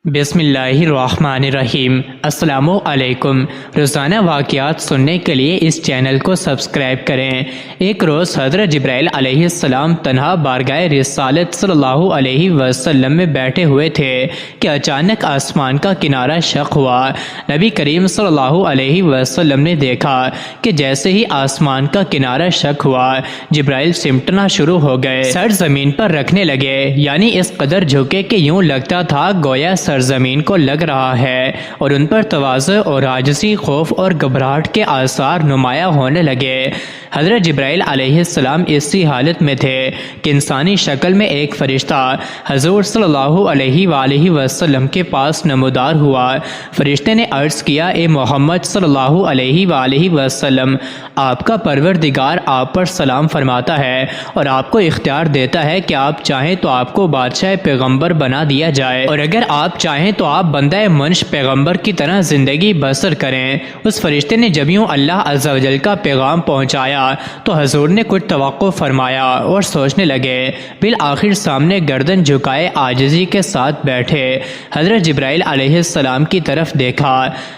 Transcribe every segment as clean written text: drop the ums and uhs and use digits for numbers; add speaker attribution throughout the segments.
Speaker 1: بسم اللہ الرحمن الرحیم۔ السلام علیکم۔ روزانہ واقعات سننے کے لیے اس چینل کو سبسکرائب کریں۔ ایک روز حضرت جبرائیل علیہ السلام تنہا بارگاہ رسالت صلی اللہ علیہ وسلم میں بیٹھے ہوئے تھے کہ اچانک آسمان کا کنارہ شق ہوا۔ نبی کریم صلی اللہ علیہ وسلم نے دیکھا کہ جیسے ہی آسمان کا کنارہ شق ہوا، جبرائیل سمٹنا شروع ہو گئے، سر زمین پر رکھنے لگے، یعنی اس قدر جھکے کہ یوں لگتا تھا گویا سرزمین کو لگ رہا ہے، اور ان پر تواضع اور عاجزی، خوف اور گھبراہٹ کے آثار نمایاں ہونے لگے۔ حضرت جبرائیل علیہ السلام اسی حالت میں تھے کہ انسانی شکل میں ایک فرشتہ حضور صلی اللہ علیہ وآلہ وسلم کے پاس نمودار ہوا۔ فرشتے نے عرض کیا، اے محمد صلی اللہ علیہ وآلہ وسلم، آپ کا پروردگار آپ پر سلام فرماتا ہے اور آپ کو اختیار دیتا ہے کہ آپ چاہیں تو آپ کو بادشاہ پیغمبر بنا دیا جائے، اور اگر آپ چاہیں تو آپ بندہ منش پیغمبر کی طرح زندگی بسر کریں۔ اس فرشتے نے جب یوں اللہ عز و جل کا پیغام پہنچایا تو حضور نے کچھ توقف فرمایا اور سوچنے لگے، بالآخر سامنے گردن جھکائے عاجزی کے ساتھ بیٹھے۔ حضرت جبرائیل علیہ السلام کی طرف دیکھا۔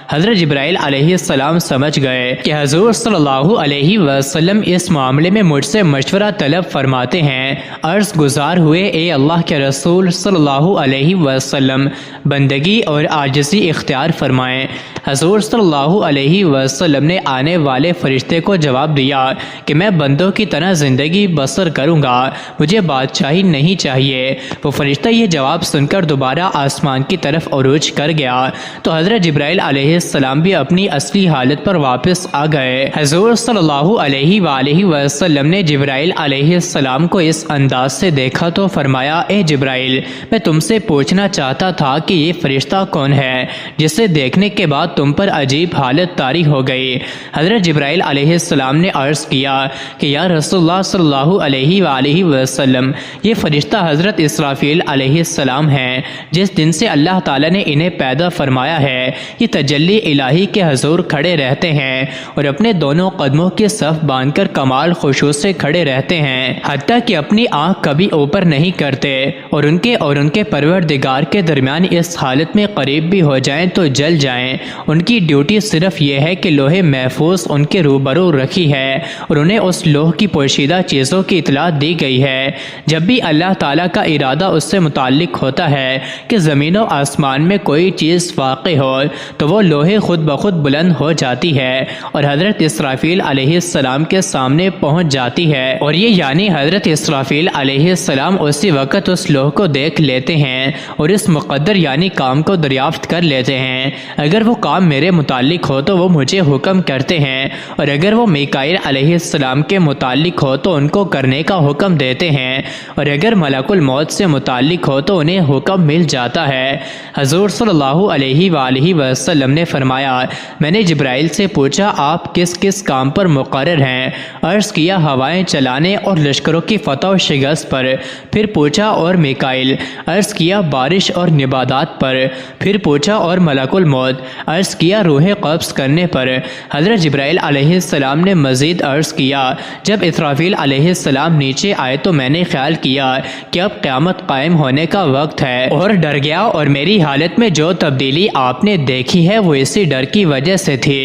Speaker 1: حضرت جبرائیل علیہ السلام سمجھ گئے کہ حضور صلی اللہ علیہ وسلم اس معاملے میں مجھ سے مشورہ طلب فرماتے ہیں۔ عرض گزار ہوئے، اے اللہ کے رسول صلی اللہ علیہ وسلم، بندگی اور عاجزی اختیار فرمائیں۔ حضور صلی اللہ علیہ وسلم نے آنے والے فرشتے کو جواب دیا کہ میں بندوں کی طرح زندگی بسر کروں گا، مجھے بادشاہی نہیں چاہیے۔ وہ فرشتہ یہ جواب سن کر دوبارہ آسمان کی طرف عروج کر گیا تو حضرت جبرائیل علیہ السلام بھی اپنی اصلی حالت پر واپس آ گئے۔ حضور صلی اللہ علیہ وآلہ وسلم نے جبرائیل علیہ السلام کو اس انداز سے دیکھا تو فرمایا، اے جبرائیل، میں تم سے پوچھنا چاہتا تھا کہ یہ فرشتہ کون ہے جسے دیکھنے کے بعد تم پر عجیب حالت طاری ہو گئی۔ حضرت جبرائیل علیہ السلام نے عرض کیا کہ یا رسول اللہ صلی اللہ علیہ وآلہ وسلم، یہ فرشتہ حضرت اسرافیل علیہ السلام ہیں۔ جس دن سے اللہ تعالیٰ نے انہیں پیدا فرمایا ہے، یہ تجلی الہی کے حضور کھڑے رہتے ہیں اور اپنے دونوں قدموں کی صف باندھ کر کمال خشوع سے کھڑے رہتے ہیں، حتیٰ کہ اپنی آنکھ کبھی اوپر نہیں کرتے، اور ان کے پروردگار کے درمیان اس حالت میں قریب بھی ہو جائیں تو جل جائیں۔ ان کی ڈیوٹی صرف یہ ہے کہ لوح محفوظ ان کے روبرو رکھی ہے اور انہیں اس لوح کی پوشیدہ چیزوں کی اطلاع دی گئی ہے۔ جب بھی اللہ تعالیٰ کا ارادہ اس سے متعلق ہوتا ہے کہ زمین و آسمان میں کوئی چیز واقع ہو تو وہ لوح خود بخود بلند ہو جاتی ہے اور حضرت اسرافیل علیہ السلام کے سامنے پہنچ جاتی ہے، اور یہ یعنی حضرت اسرافیل علیہ السلام اسی وقت اس لوح کو دیکھ لیتے ہیں اور اس مقدر یعنی کام کو دریافت کر لیتے ہیں۔ اگر وہ کام میرے متعلق ہو تو وہ مجھے حکم کرتے ہیں، اور اگر وہ میکائیل علیہ السلام کے متعلق ہو تو ان کو کرنے کا حکم دیتے ہیں، اور اگر ملک الموت سے متعلق ہو تو انہیں حکم مل جاتا ہے۔ حضور صلی اللہ علیہ وآلہ وسلم نے فرمایا، میں نے جبرائیل سے پوچھا، آپ کس کس کام پر مقرر ہیں؟ عرض کیا، ہوائیں چلانے اور لشکروں کی فتح و شکست پر۔ پھر پوچھا، اور میکائیل؟ عرض کیا، بارش اور نباتات پر۔ پھر پوچھا، اور ملک الموت؟ عرض کیا، روح قبض کرنے پر۔ حضرت جبرائیل علیہ السلام نے مزید عرض کیا، جب اسرافیل علیہ السلام نیچے آئے تو میں نے خیال کیا کہ اب قیامت قائم ہونے کا وقت ہے، اور ڈر گیا، اور میری حالت میں جو تبدیلی آپ نے دیکھی ہے وہ اسی ڈر کی وجہ سے تھی۔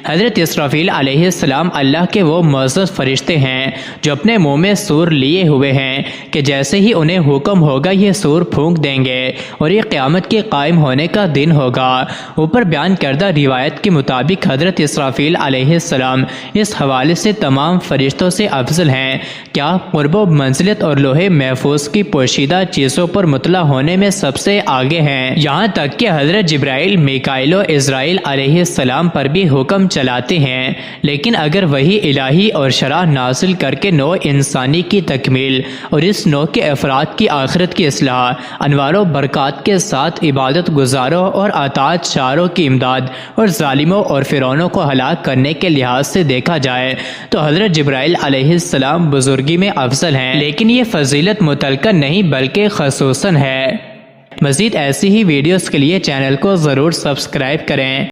Speaker 1: حضرت اسرافیل علیہ السلام اللہ کے وہ معزز فرشتے ہیں جو اپنے منہ میں سور لیے ہوئے ہیں کہ جیسے ہی انہیں حکم ہوگا یہ سور پھونک دیں گے اور یہ قیامت کے قائم ہونے کا دن ہوگا۔ اوپر بیان کردہ روایت کے مطابق حضرت اسرافیل علیہ السلام اس حوالے سے تمام فرشتوں سے افضل ہیں، کیا قرب و منزلت اور لوح محفوظ کی پوشیدہ چیزوں پر مطلع ہونے میں سب سے آگے ہیں، یہاں تک کہ حضرت جبرائیل، میکائیل و عزرائیل علیہ السلام پر بھی حکم چلاتے ہیں۔ لیکن اگر وہی الہی اور شرع نازل کر کے نوع انسانی کی تکمیل اور اس نوع کے افراد کی آخرت کی اصلاح، انوار و برکات کے ساتھ عبادت گزاروں اور اطاعت شاروں کی امداد اور ظالموں اور فرعونوں کو ہلاک کرنے کے لحاظ سے دیکھا جائے تو حضرت جبرائیل علیہ السلام بزرگی میں افضل ہیں، لیکن یہ فضیلت مطلقاً نہیں بلکہ خصوصاً ہے۔ مزید ایسی ہی ویڈیوز کے لیے چینل کو ضرور سبسکرائب کریں۔